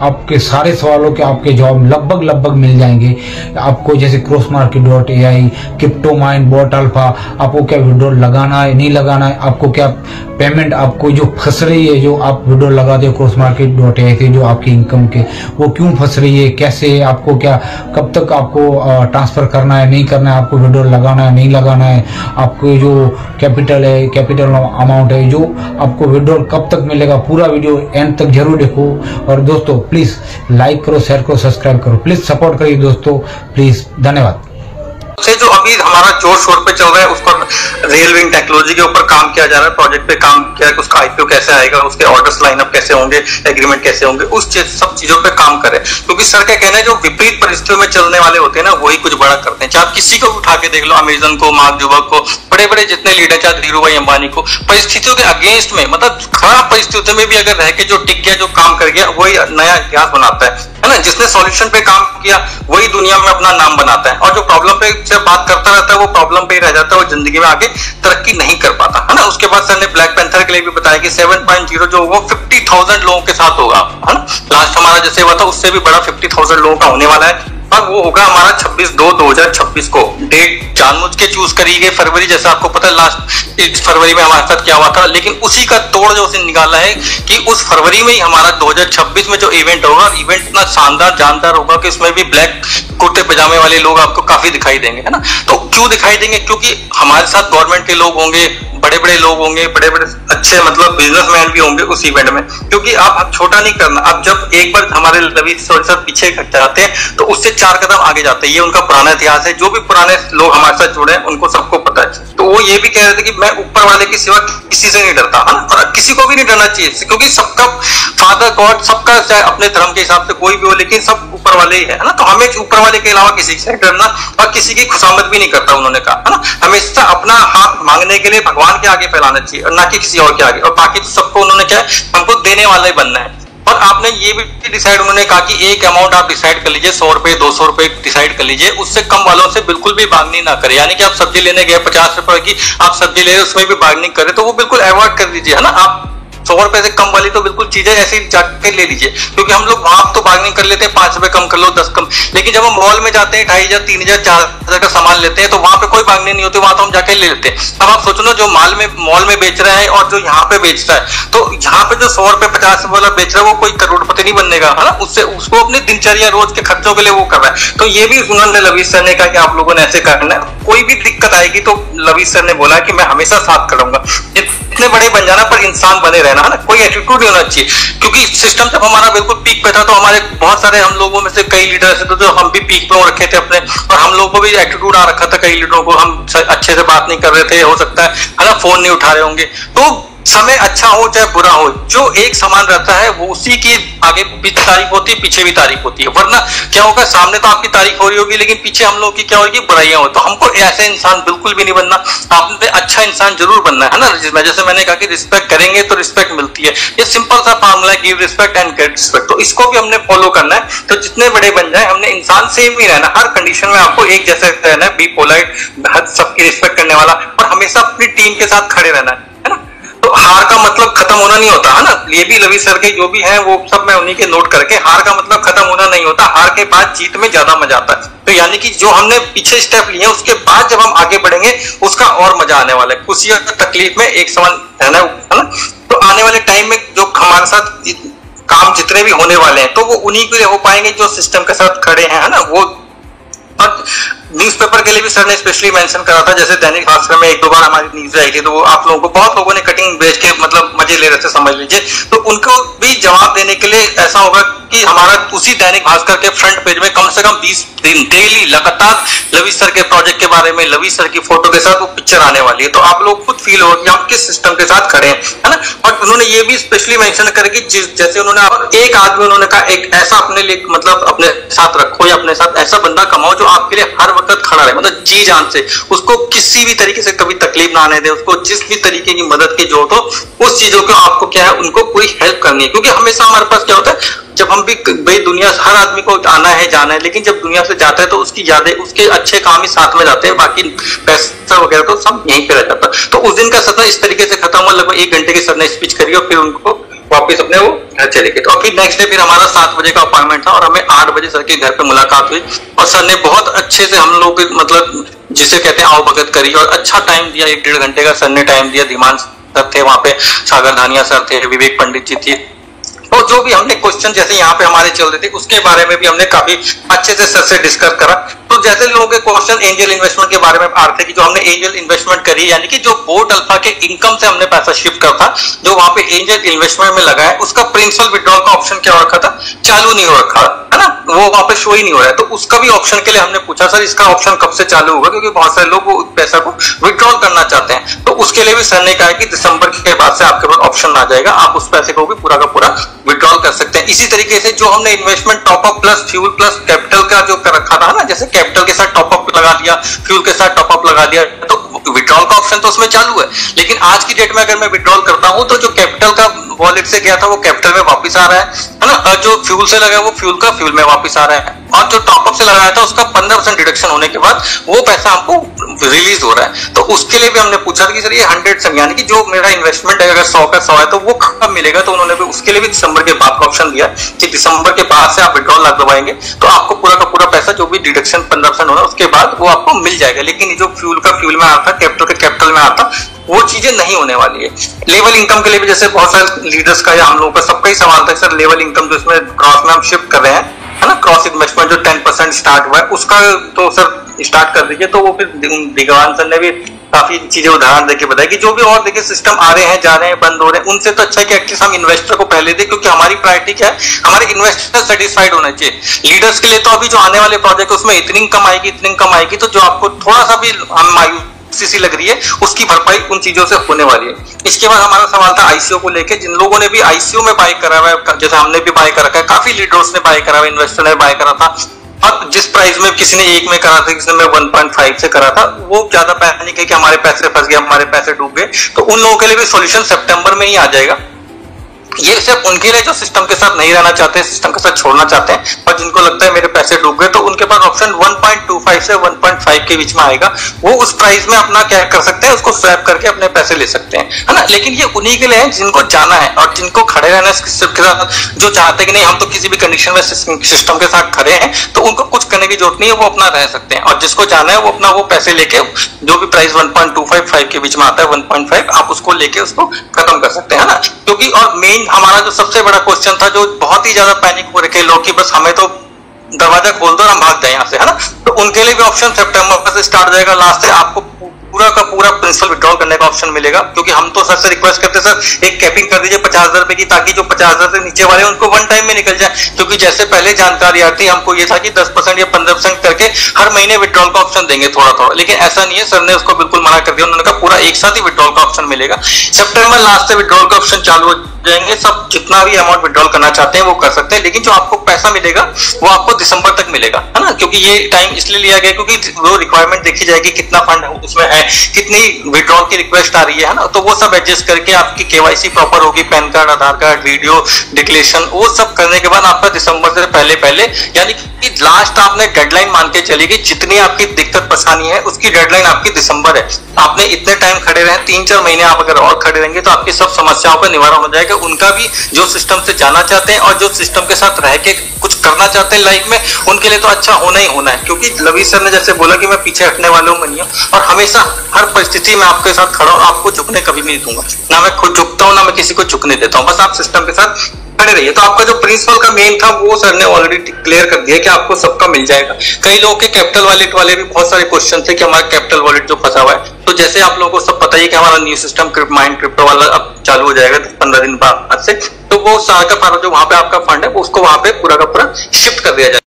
आपके सारे सवालों के आपके जवाब लगभग मिल जाएंगे आपको। जैसे crossmarket.ai, क्रिप्टोमाइन, बॉट अल्फा, आपको क्या विड्रॉल लगाना है नहीं लगाना है, आपको क्या पेमेंट आपको जो फंस रही है, जो आप विड्रॉल लगाते हो crossmarket.ai से, जो आपकी इनकम के वो क्यों फंस रही है, कैसे आपको क्या कब तक आपको ट्रांसफर करना है नहीं करना है, आपको विड्रॉल लगाना है नहीं लगाना है, आपको जो कैपिटल है, कैपिटल अमाउंट है, जो आपको विड्रॉल कब तक मिलेगा, पूरा वीडियो एंड तक जरूर देखो। और दोस्तों प्लीज लाइक करो, शेयर करो, सब्सक्राइब करो, प्लीज सपोर्ट करिए दोस्तों, प्लीज। धन्यवाद। से जो अभी हमारा जोर शोर पे चल रहा है उसको रेल विंग टेक्नोलॉजी के ऊपर काम किया जा रहा है, प्रोजेक्ट पे काम किया है, उसका आईपीओ कैसे आएगा, उसके ऑर्डर्स लाइनअप कैसे होंगे, एग्रीमेंट कैसे होंगे, उस सब चीजों पे काम करें। क्योंकि सर का कहना है जो विपरीत परिस्थितियों में चलने वाले होते हैं ना वही कुछ बड़ा करते हैं। चाहे आप किसी को उठा के देख लो, अमेजन को, मार्क जुबर्ग को, बड़े बड़े जितने लीडर, चाहे धीरू भाई अंबानी को, परिस्थितियों के अगेंस्ट में, मतलब खराब परिस्थितियों में भी अगर रह के जो टिक गया, जो काम कर गया, वही नया इतिहास बनाता है ना। जिसने सॉल्यूशन पे काम किया वही दुनिया में अपना नाम बनाता है, और जो प्रॉब्लम पे जब बात करता रहता है वो प्रॉब्लम पे ही रह जाता है, वो जिंदगी में आगे तरक्की नहीं कर पाता है ना। उसके बाद सर ने ब्लैक पैंथर के लिए भी बताया कि 7.0 जो होगा 50,000 लोगों के साथ होगा, है ना। लास्ट हमारा जैसे हुआ था उससे भी बड़ा 50,000 लोगों का होने वाला है, और वो होगा हमारा 26/2/2026 को। डेट जानबूझ के चूज करी गई फरवरी, जैसा आपको पता है लास्ट इस फरवरी में हमारे साथ क्या हुआ था, लेकिन उसी का तोड़ जो उसने निकाला है कि उस फरवरी में ही हमारा 2026 में जो इवेंट होगा, इवेंट इतना शानदार जानदार होगा कि उसमें भी ब्लैक कुर्ते पजामे वाले लोग आपको काफी दिखाई देंगे, है ना। तो क्यों दिखाई देंगे? क्योंकि हमारे साथ गवर्नमेंट के लोग होंगे, बड़े बड़े लोग होंगे, बड़े बड़े अच्छे मतलब बिजनेसमैन भी होंगे उस इवेंट में। क्योंकि आप छोटा नहीं करना, आप जब एक बार हमारे रवि सर पीछे जाते हैं तो उससे 4 कदम आगे जाते हैं। ये उनका पुराना इतिहास है, जो भी पुराने लोग हमारे साथ जुड़े हैं उनको सबको पता है। तो वो ये भी कह रहे थे कि मैं ऊपर वाले की सिवा किसी से नहीं डरता, है ना। और किसी को भी नहीं डरना चाहिए, क्योंकि सबका फादर गॉड, सबका चाहे अपने धर्म के हिसाब से कोई भी हो, लेकिन सब ऊपर वाले ही है ना। तो हमें ऊपर वाले के अलावा किसी से डरना, और किसी की खुशामद भी नहीं करता उन्होंने कहा, है ना। हमेशा अपना हाथ मांगने के लिए भगवान के आगे फैलाना चाहिए और ना कि किसी और के आगे। और बाकी तो सबको उन्होंने क्या है, हमको देने वाला ही बनना है। और आपने ये भी डिसाइड, उन्होंने कहा कि एक अमाउंट आप डिसाइड कर लीजिए, 100 रुपए 200 रुपए डिसाइड कर लीजिए, उससे कम वालों से बिल्कुल भी बार्गेनिंग ना करें। यानी कि आप सब्जी लेने गए 50 रुपए की, आप सब्जी ले रहे उसमें भी बार्गेनिंग करें तो वो बिल्कुल अवॉइड कर दीजिए, है ना। आप 100 रुपए से कम वाली तो बिल्कुल चीजें ऐसे ही जाके ले लीजिए, क्योंकि हम लोग वहां तो बार्गेनिंग कर लेते हैं, 5 रुपए कम कर लो, 10 कम। लेकिन जब हम मॉल में जाते हैं 2,500, 3,000, 4,000 का सामान लेते हैं तो वहां पे कोई बार्गेनिंग नहीं होती, वहां तो हम जाके ले लेते हैं। अब आप सोचो ना, जो मॉल में बेच रहा है और जो यहाँ पे बेच रहा है, तो यहाँ पे जो 100 रुपए 50 रुपए वाला बेच रहा है वो कोई करोड़पति नहीं बनने का, है ना। उससे उसको अपनी दिनचर्या रोज के खर्चों के लिए वो कर रहा है। तो ये भी उन्होंने लवीश सर ने कहा कि आप लोगों ने ऐसे करना है, कोई भी दिक्कत आएगी तो लवीश सर ने बोला कि मैं हमेशा साथ करूंगा। इतने बड़े बन जाना पर इंसान बने रहना, है ना। कोई एटीट्यूड नहीं होना चाहिए, क्योंकि सिस्टम जब हमारा बिल्कुल पीक पे था तो हमारे बहुत सारे हम लोगों में से कई लीडर ऐसे थे जो हम भी पीक पे रखे थे अपने, और हम लोगों को भी एटीट्यूड आ रखा था। कई लीडरों को हम अच्छे से बात नहीं कर रहे थे, हो सकता है ना, फोन नहीं उठा रहे होंगे। तो समय अच्छा हो चाहे बुरा हो, जो एक समान रहता है वो उसी की आगे भी तारीफ होती है, पीछे भी तारीफ होती है। वरना क्या होगा, सामने तो आपकी तारीफ हो रही होगी लेकिन पीछे हम लोग की क्या होगी, बुराइयां हो। तो हमको ऐसे इंसान बिल्कुल भी नहीं बनना, आपने अच्छा इंसान जरूर बनना है ना। जैसे मैंने कहा कि रिस्पेक्ट करेंगे तो रिस्पेक्ट मिलती है, ये सिंपल सा फार्मूला है, give respect and get respect. तो इसको भी हमने फॉलो करना है। तो जितने बड़े बन जाए हमने इंसान सेम ही रहना, हर कंडीशन में आपको एक जैसे रहना है, बी पोलाइट, सबकी रिस्पेक्ट करने वाला, और हमेशा अपनी टीम के साथ खड़े रहना है ना। तो हार का मतलब खत्म होना नहीं होता, है ना। ये भी लवी सर के जो भी हैं वो सब मैं उन्हीं के नोट करके, हार का मतलब खत्म होना नहीं होता, हार के बाद जीत में ज्यादा मजा आता है। तो यानी कि जो हमने पीछे स्टेप लिए उसके बाद जब हम आगे बढ़ेंगे उसका और मजा आने वाला है। खुशी और तकलीफ में एक समान रहना, है ना। तो आने वाले टाइम में जो हमारे साथ काम जितने भी होने वाले हैं तो वो उन्हीं के लिए हो पाएंगे जो सिस्टम के साथ खड़े हैं, है ना। वो और न्यूज़पेपर के लिए भी सर ने स्पेशली मेंशन करा था। जैसे दैनिक भास्कर में 1-2 बार हमारी न्यूज आई थी, तो वो आप लोगों को, बहुत लोगों ने कटिंग बेच के मतलब मजे ले रहे थे समझ लीजिए। तो उनको भी जवाब देने के लिए ऐसा होगा कि हमारा उसी दैनिक भास्कर के फ्रंट पेज में कम से कम 20 दिन डेली लगातार लवी सर के प्रोजेक्ट के बारे में, लवी सर की फोटो के साथ वो पिक्चर आने वाली है। तो आप लोग खुद फील होगा कि हम किस सिस्टम के साथ खड़े हैं, है ना। और उन्होंने ये भी स्पेशली मेंशन करा कि जैसे उन्होंने एक आदमी, उन्होंने कहा एक ऐसा अपने लिए मतलब अपने साथ रखो, या अपने साथ ऐसा बंदा कमाओ जो आपके लिए हर वक्त खड़ा रहे, मतलब जी जान से, उसको किसी भी तरीके से कभी तकलीफ ना आने दे, उसको जिस भी तरीके की मदद की जरूरत हो उस चीजों को आपको क्या है, उनको पूरी हेल्प करनी है। क्योंकि हमेशा हमारे पास क्या होता है, जब हम भी भाई दुनिया, हर आदमी को आना है जाना है, लेकिन जब दुनिया से जाता है तो उसकी यादें, उसके अच्छे काम ही साथ में जाते हैं, बाकी पैसा वगैरह तो सब यहीं पे रह जाता है। तो उस दिन का सत्र इस तरीके से खत्म हुआ, लगभग 1 घंटे की सर ने स्पीच करी और फिर उनको वापिस अपने वो घर चले गए। तो फिर नेक्स्ट डे फिर हमारा 7 बजे का अपॉइंटमेंट था और हमें 8 बजे सर के घर पे मुलाकात हुई और सर ने बहुत अच्छे से हम लोग मतलब जिसे कहते हैं आओ भगत करी और अच्छा टाइम दिया, 1-1.5 घंटे का सर ने टाइम दिया। धीमान सर थे वहां पे, सागर धानिया सर थे, विवेक पंडित जी थे। तो जो भी हमने क्वेश्चन जैसे यहाँ पे हमारे चल रहे थे उसके बारे में भी हमने काफी अच्छे से सर से डिस्कस करा। तो जैसे लोगों के क्वेश्चन एंजल इन्वेस्टमेंट के बारे में आ रहे थे कि जो हमने एंजल इन्वेस्टमेंट करी यानी कि जो बोट अल्फा के इनकम से हमने पैसा शिफ्ट करा था, जो वहां पे एंजल इन्वेस्टमेंट में लगा है उसका प्रिंसिपल विड्रॉल का ऑप्शन क्या हो रखा था, चालू नहीं हो रखा है ना, वो वहां पे शो ही नहीं हो रहा है। तो उसका भी ऑप्शन के लिए हमने पूछा सर इसका ऑप्शन कब से चालू होगा, क्योंकि बहुत सारे लोग वो पैसा को विड्रॉल करना चाहते हैं। तो उसके लिए भी सर ने कहा कि दिसंबर के बाद से आपके पास ऑप्शन आ जाएगा, आप उस पैसे को भी पूरा का पूरा विड्रॉल कर सकते हैं। इसी तरीके से जो हमने investment top up plus fuel plus capital का जो कर रखा था ना, जैसे कैपिटल के साथ टॉपअप लगा दिया, फ्यूल के साथ टॉपअप लगा दिया, तो विड्रॉल का ऑप्शन तो उसमें चालू है। लेकिन आज की डेट में अगर मैं विड्रॉल करता हूं तो जो कैपिटल का वॉलेट से गया था वो कैपिटल में वापस आ रहा है ना, और जो फ्यूल से लगा वो फ्यूल का फ्यूल में वापस आ रहा है, और जो टॉपअप से लगाया था उसका 15% डिडक्शन होने के बाद वो पैसा हमको रिलीज हो रहा है। तो उसके लिए भी हमने पूछा था कि सर ये 100 यानी कि जो मेरा इन्वेस्टमेंट है अगर 100 का 100 है तो वो कब मिलेगा, तो उन्होंने भी उसके लिए भी दिसंबर के बाद का ऑप्शन दिया कि दिसंबर के बाद से आप विड्रॉल लगवाएंगे तो आपको पूरा का पूरा पैसा जो भी डिडक्शन 15% होना उसके बाद वो आपको मिल जाएगा। लेकिन जो फ्यूल का फ्यूल में आता, कैपिटल के कैपिटल में आता, वो चीजें नहीं होने वाली है। लेवल इनकम के लिए भी जैसे बहुत सारे लीडर्स का या हम लोगों का सबका ही सवाल था सर लेवल इनकम जो इसमें क्रॉस में हम शिफ्ट कर रहे हैं है ना, क्रॉस इन्वेस्टमेंट जो 10% स्टार्ट हुआ है उसका तो सर स्टार्ट कर दीजिए। तो वो फिर दिगवान सर ने भी काफी चीजें उदाहरण देके बताया कि जो भी और देखिए सिस्टम आ रहे हैं जा रहे हैं बंद हो रहे हैं उनसे तो अच्छा है कि एटलीस्ट हम इन्वेस्टर को पहले दें, क्योंकि हमारी प्रायोरिटी क्या है, हमारे इन्वेस्टर सेटिस्फाइड होना चाहिए। लीडर्स के लिए तो अभी जो आने वाले प्रोजेक्ट उसमें इतनी इनकम आएगी तो जो आपको थोड़ा सा भी हम मायूसी लग रही है उसकी भरपाई उन चीजों से होने वाली है। इसके बाद हमारा सवाल था आईसीओ को लेके, जिन लोगों ने भी आईसीओ में बाय करा हुआ है, जैसे हमने भी बाय कर रखा है, काफी लीडर्स ने बाय करा हुआ, इन्वेस्टर ने बाय करा था, और जिस प्राइस में किसी ने 1 में करा था, किसी ने 1.5 से करा था, वो ज्यादा पैनिक है कि हमारे पैसे फंस गए, हमारे पैसे डूब गए। तो उन लोगों के लिए भी सॉल्यूशन सितंबर में ही आ जाएगा। ये सिर्फ उनके लिए जो सिस्टम के साथ नहीं रहना चाहते, सिस्टम के साथ छोड़ना चाहते हैं, और जिनको लगता है मेरे पैसे डूब गए, तो उनके पास ऑप्शन 1.25 से 1.5 के बीच में आएगा। वो उस प्राइस में अपना क्या कर सकते हैं, उसको स्वैप करके अपने पैसे ले सकते हैं, है ना। लेकिन ये उन्हीं के लिए है जिनको जाना है और जिनको खड़े रहना है सिस्टम के साथ, जो चाहते हैं कि नहीं हम तो किसी भी कंडीशन में सिस्टम के साथ खड़े हैं, तो उनको कुछ करने की जरूरत नहीं है, वो अपना रह सकते हैं। और जिसको जाना है वो अपना वो पैसे लेके जो भी प्राइस 1.25 के बीच में आता है 1.5 आप उसको लेके उसको खत्म कर सकते हैं, है ना। क्योंकि और मेन हमारा जो सबसे बड़ा क्वेश्चन था, जो बहुत ही ज्यादा पैनिक हो रखे लोग कि बस हमें तो दरवाजा खोल दो और हम भाग जाए यहाँ से, है ना। तो उनके लिए भी ऑप्शन सितंबर से स्टार्ट हो जाएगा। लास्ट से आपको पूरा का पूरा प्रिंसिपल विड्रॉल करने का ऑप्शन मिलेगा, क्योंकि हम तो सर से रिक्वेस्ट करते सर एक कैपिंग कर दीजिए 50,000 रुपए की, ताकि जो 50,000 से नीचे वाले उनको वन टाइम में निकल जाए। क्योंकि जैसे पहले जानकारी आती हमको ये था कि 10% या 15% करके हर महीने विड्रॉल का ऑप्शन देंगे थोड़ा थोड़ा, लेकिन ऐसा नहीं है, सर ने उसको बिल्कुल मना कर दिया। उन्होंने कहा पूरा एक साथ ही विड्रॉल का ऑप्शन मिलेगा। सितंबर लास्ट से विड्रॉल का ऑप्शन चालू हो जाएंगे, सब जितना भी अमाउंट विड्रॉल करना चाहते हैं वो कर सकते हैं। लेकिन जो आपको पैसा मिलेगा वो आपको दिसंबर तक मिलेगा, है ना। क्योंकि ये टाइम इसलिए लिया गया क्योंकि वो रिक्वायरमेंट देखी जाएगी कितना फंड उसमें है, कितनी विड्रॉल की रिक्वेस्ट आ रही है ना। तो वो सब एडजस्ट करके आपकी केवाईसी प्रॉपर होगी, पैन कार्ड, आधार कार्ड, वीडियो डिक्लेरेशन, वो सब करने के बाद आपका दिसंबर से पहले यानी कि लास्ट आपने डेडलाइन मान के चलेगी, जितनी आपकी दिक्कत परेशानी है उसकी डेडलाइन आपकी दिसंबर है। आपने इतने टाइम खड़े रहे, 3-4 महीने आप अगर और खड़े रहेंगे तो आपकी सब समस्याओं का निवारण हो जाएगा। उनका भी जो सिस्टम से जाना चाहते हैं और जो सिस्टम के साथ रह के कुछ करना चाहते हैं लाइफ में, उनके लिए तो अच्छा होना ही होना है। क्योंकि लवी सर ने जैसे बोला कि मैं पीछे हटने वाला हूँ नहीं हूँ, और हमेशा हर परिस्थिति में आपके साथ खड़ा हूँ, आपको झुकने कभी नहीं दूंगा, ना मैं खुद झुकता हूँ ना मैं किसी को झुकने देता हूँ। बस आप सिस्टम के साथ खड़े रहिए। तो आपका जो प्रिंसिपल का मेन था वो सर ने ऑलरेडी क्लियर कर दिया कि आपको सबका मिल जाएगा। कई लोगों के कैपिटल वॉलेट वाले भी बहुत सारे क्वेश्चन थे कि हमारा कैपिटल वॉलेट जो फंसा हुआ है, तो जैसे आप लोगों को सब पता ही कि हमारा न्यू सिस्टम माइंड क्रिप्टो वाला अब चालू हो जाएगा 15 दिन बाद से, तो वो सारा का सारा जो वहां पे आपका फंड है उसको वहां पे पूरा का पूरा शिफ्ट कर दिया जाएगा।